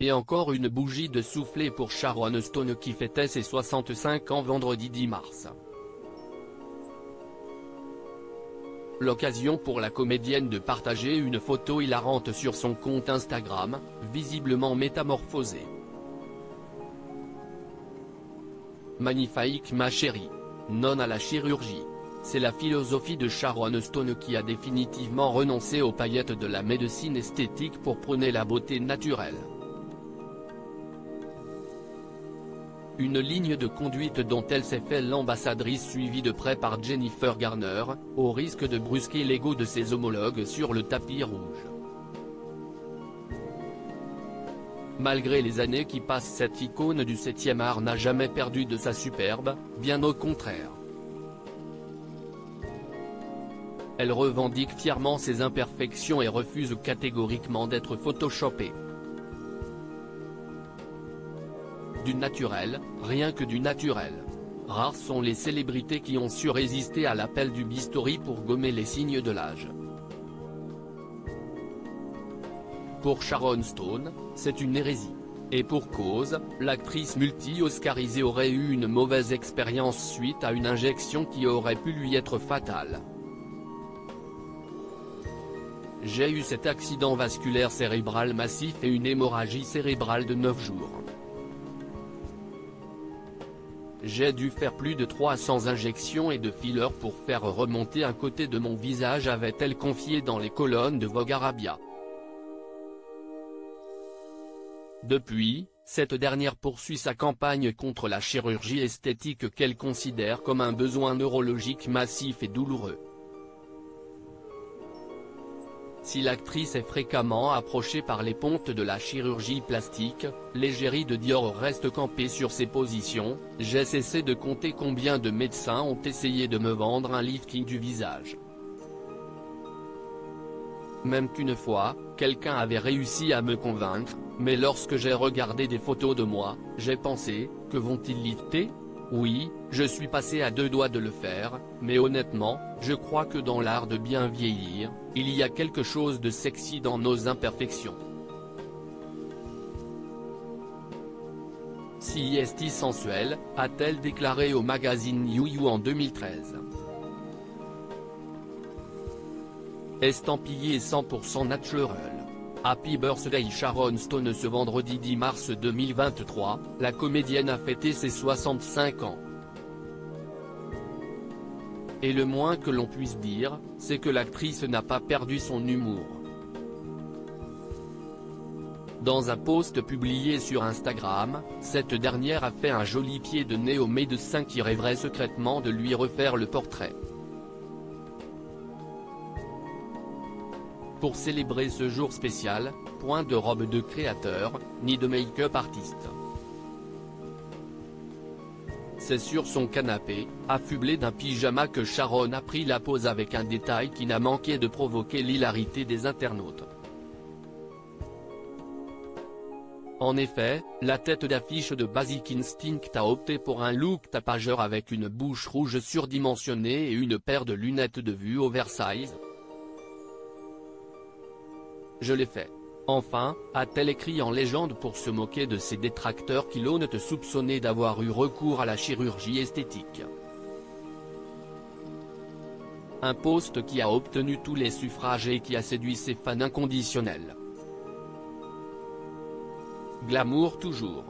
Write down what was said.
Et encore une bougie de soufflet pour Sharon Stone qui fêtait ses 65 ans vendredi 10 mars. L'occasion pour la comédienne de partager une photo hilarante sur son compte Instagram, visiblement métamorphosée. Magnifique ma chérie. Non à la chirurgie. C'est la philosophie de Sharon Stone qui a définitivement renoncé aux paillettes de la médecine esthétique pour prôner la beauté naturelle. Une ligne de conduite dont elle s'est fait l'ambassadrice suivie de près par Jennifer Garner, au risque de brusquer l'ego de ses homologues sur le tapis rouge. Malgré les années qui passent, cette icône du 7e art n'a jamais perdu de sa superbe, bien au contraire. Elle revendique fièrement ses imperfections et refuse catégoriquement d'être photoshopée. Du naturel, rien que du naturel. Rares sont les célébrités qui ont su résister à l'appel du bistouri pour gommer les signes de l'âge. Pour Sharon Stone, c'est une hérésie. Et pour cause, l'actrice multi-oscarisée aurait eu une mauvaise expérience suite à une injection qui aurait pu lui être fatale. J'ai eu cet accident vasculaire cérébral massif et une hémorragie cérébrale de 9 jours. J'ai dû faire plus de 300 injections et de fillers pour faire remonter un côté de mon visage, avait-elle confié dans les colonnes de Vogue Arabia. Depuis, cette dernière poursuit sa campagne contre la chirurgie esthétique qu'elle considère comme un besoin neurologique massif et douloureux. Si l'actrice est fréquemment approchée par les pontes de la chirurgie plastique, l'égérie de Dior reste campée sur ses positions. J'ai cessé de compter combien de médecins ont essayé de me vendre un lifting du visage. Même qu'une fois, quelqu'un avait réussi à me convaincre, mais lorsque j'ai regardé des photos de moi, j'ai pensé, que vont-ils lifter ? Oui, je suis passé à 2 doigts de le faire, mais honnêtement, je crois que dans l'art de bien vieillir, il y a quelque chose de sexy dans nos imperfections. Si est sensuelle, a-t-elle déclaré au magazine You You en 2013. Estampillé 100% natural. Happy Birthday Sharon Stone. Ce vendredi 10 mars 2023, la comédienne a fêté ses 65 ans. Et le moins que l'on puisse dire, c'est que l'actrice n'a pas perdu son humour. Dans un post publié sur Instagram, cette dernière a fait un joli pied de nez au médecin qui rêverait secrètement de lui refaire le portrait. Pour célébrer ce jour spécial, point de robe de créateur, ni de make-up artiste. C'est sur son canapé, affublé d'un pyjama que Sharon a pris la pose avec un détail qui n'a manqué de provoquer l'hilarité des internautes. En effet, la tête d'affiche de Basic Instinct a opté pour un look tapageur avec une bouche rouge surdimensionnée et une paire de lunettes de vue oversize. Je l'ai fait. Enfin, a-t-elle écrit en légende pour se moquer de ses détracteurs qui l'ont soupçonné d'avoir eu recours à la chirurgie esthétique. Un post qui a obtenu tous les suffrages et qui a séduit ses fans inconditionnels. Glamour toujours.